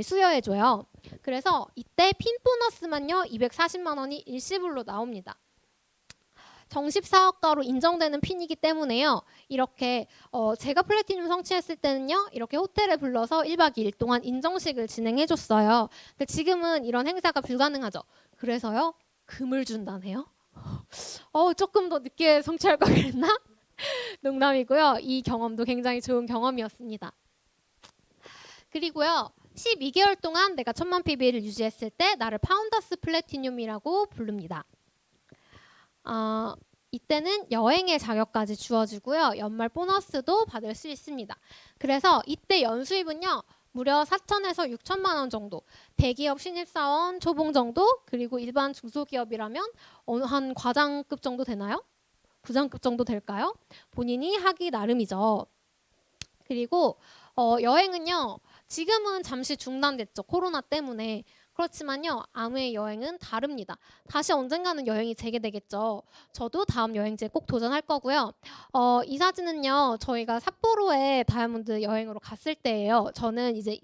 수여해줘요. 그래서 이때 핀 보너스만요 240만 원이 일시불로 나옵니다. 정식 사업가로 인정되는 핀이기 때문에요. 이렇게 제가 플래티늄 성취했을 때는요. 이렇게 호텔에 불러서 1박 2일 동안 인정식을 진행해줬어요. 근데 지금은 이런 행사가 불가능하죠. 그래서요. 금을 준다네요. 조금 더 늦게 성취할 걸 그랬나? 농담이고요. 이 경험도 굉장히 좋은 경험이었습니다. 그리고요. 12개월 동안 내가 1000만 PB를 유지했을 때 나를 파운더스 플래티늄이라고 부릅니다. 이때는 여행의 자격까지 주어지고요. 연말 보너스도 받을 수 있습니다. 그래서 이때 연수입은요. 무려 4천에서 6천만 원 정도, 대기업 신입사원 초봉 정도, 그리고 일반 중소기업이라면 한 과장급 정도 되나요? 부장급 정도 될까요? 본인이 하기 나름이죠. 그리고 여행은요. 지금은 잠시 중단됐죠. 코로나 때문에. 그렇지만요. 아무의 여행은 다릅니다. 다시 언젠가는 여행이 재개되겠죠. 저도 다음 여행지에 꼭 도전할 거고요. 이 사진은요. 저희가 삿포로에 다이아몬드 여행으로 갔을 때예요. 저는 이제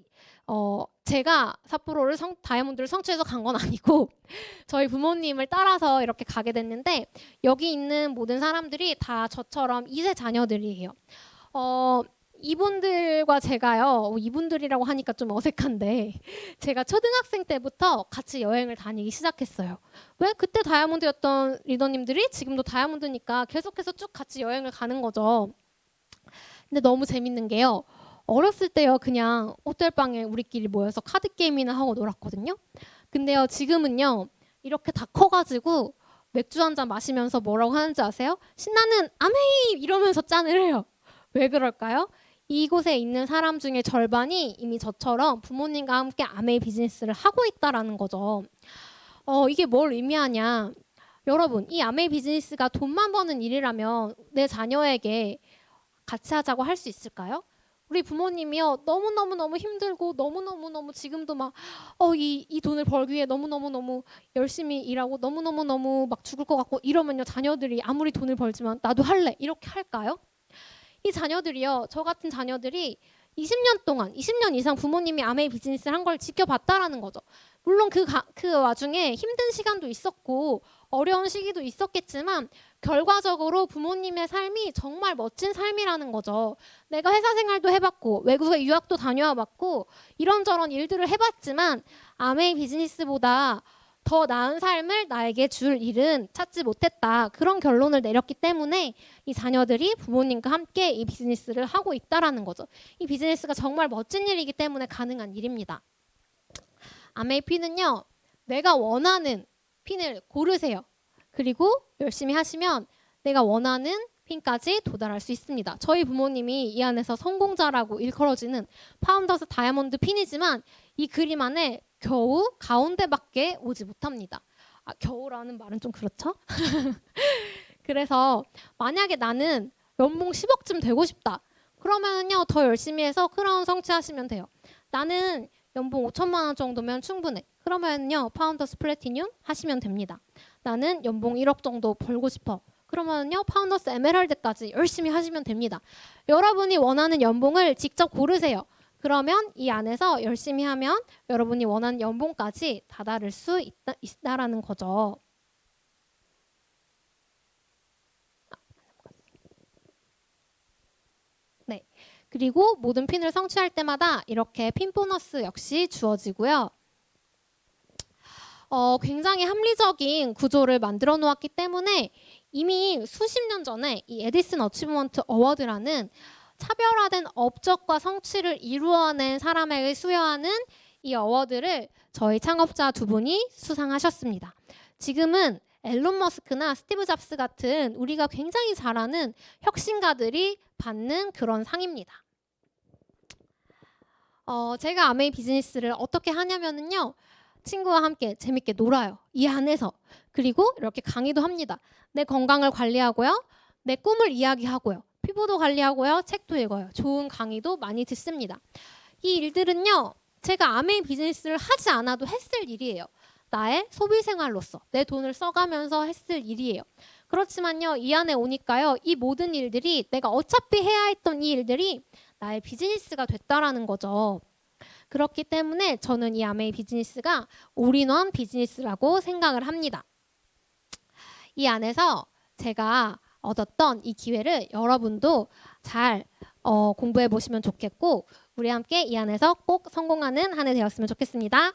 제가 삿포로를 다이아몬드를 성취해서 간 건 아니고 저희 부모님을 따라서 이렇게 가게 됐는데 여기 있는 모든 사람들이 다 저처럼 2세 자녀들이에요. 이분들과 제가요. 이분들이라고 하니까 좀 어색한데 제가 초등학생 때부터 같이 여행을 다니기 시작했어요. 왜? 그때 다이아몬드였던 리더님들이 지금도 다이아몬드니까 계속해서 쭉 같이 여행을 가는 거죠. 근데 너무 재밌는 게요. 어렸을 때요. 그냥 호텔방에 우리끼리 모여서 카드 게임이나 하고 놀았거든요. 근데요. 지금은요. 이렇게 다 커가지고 맥주 한잔 마시면서 뭐라고 하는지 아세요? 신나는 아메이 이러면서 짠을 해요. 왜 그럴까요? 이곳에 있는 사람 중에 절반이 이미 저처럼 부모님과 함께 아메이 비즈니스를 하고 있다라는 거죠. 이게 뭘 의미하냐? 여러분, 이 아메이 비즈니스가 돈만 버는 일이라면 내 자녀에게 같이 하자고 할 수 있을까요? 우리 부모님이요. 너무너무 힘들고 너무너무 지금도 막 이 돈을 벌기 위해 너무너무 열심히 일하고 너무너무 막 죽을 것 같고 이러면요. 자녀들이 아무리 돈을 벌지만 나도 할래. 이렇게 할까요? 이 자녀들이요. 저 같은 자녀들이 20년 동안 20년 이상 부모님이 아메이 비즈니스를 한 걸 지켜봤다라는 거죠. 물론 그 와중에 힘든 시간도 있었고 어려운 시기도 있었겠지만 결과적으로 부모님의 삶이 정말 멋진 삶이라는 거죠. 내가 회사 생활도 해봤고 외국에 유학도 다녀와봤고 이런저런 일들을 해봤지만 아메이 비즈니스보다 더 나은 삶을 나에게 줄 일은 찾지 못했다. 그런 결론을 내렸기 때문에 이 자녀들이 부모님과 함께 이 비즈니스를 하고 있다라는 거죠. 이 비즈니스가 정말 멋진 일이기 때문에 가능한 일입니다. 아메이 핀은요. 내가 원하는 핀을 고르세요. 그리고 열심히 하시면 내가 원하는 핀까지 도달할 수 있습니다. 저희 부모님이 이 안에서 성공자라고 일컬어지는 파운더스 다이아몬드 핀이지만 이 그림 안에 겨우 가운데밖에 오지 못합니다. 겨우라는 말은 좀 그렇죠? 그래서 만약에 나는 연봉 10억쯤 되고 싶다. 그러면요 더 열심히 해서 크라운 성취하시면 돼요. 나는 연봉 5천만 원 정도면 충분해. 그러면요 파운더스 플래티늄 하시면 됩니다. 나는 연봉 1억 정도 벌고 싶어. 그러면요 파운더스 에메랄드까지 열심히 하시면 됩니다. 여러분이 원하는 연봉을 직접 고르세요. 그러면 이 안에서 열심히 하면 여러분이 원하는 연봉까지 다다를 수 있다라는 거죠. 네. 그리고 모든 핀을 성취할 때마다 이렇게 핀 보너스 역시 주어지고요. 굉장히 합리적인 구조를 만들어 놓았기 때문에 이미 수십 년 전에 이 에디슨 어치브먼트 어워드라는 차별화된 업적과 성취를 이루어낸 사람에게 수여하는 이 어워드를 저희 창업자 두 분이 수상하셨습니다. 지금은 앨런 머스크나 스티브 잡스 같은 우리가 굉장히 잘 아는 혁신가들이 받는 그런 상입니다. 제가 아메이 비즈니스를 어떻게 하냐면요. 친구와 함께 재밌게 놀아요. 이 안에서. 그리고 이렇게 강의도 합니다. 내 건강을 관리하고요. 내 꿈을 이야기하고요. 피부도 관리하고요. 책도 읽어요. 좋은 강의도 많이 듣습니다. 이 일들은요. 제가 아메이 비즈니스를 하지 않아도 했을 일이에요. 나의 소비 생활로서 내 돈을 써가면서 했을 일이에요. 그렇지만요, 이 안에 오니까요, 이 모든 일들이 내가 어차피 해야 했던 이 일들이 나의 비즈니스가 됐다라는 거죠. 그렇기 때문에 저는 이 아메이 비즈니스가 올인원 비즈니스라고 생각을 합니다. 이 안에서 제가 얻었던 이 기회를 여러분도 잘 공부해 보시면 좋겠고, 우리 함께 이 안에서 꼭 성공하는 한 해 되었으면 좋겠습니다.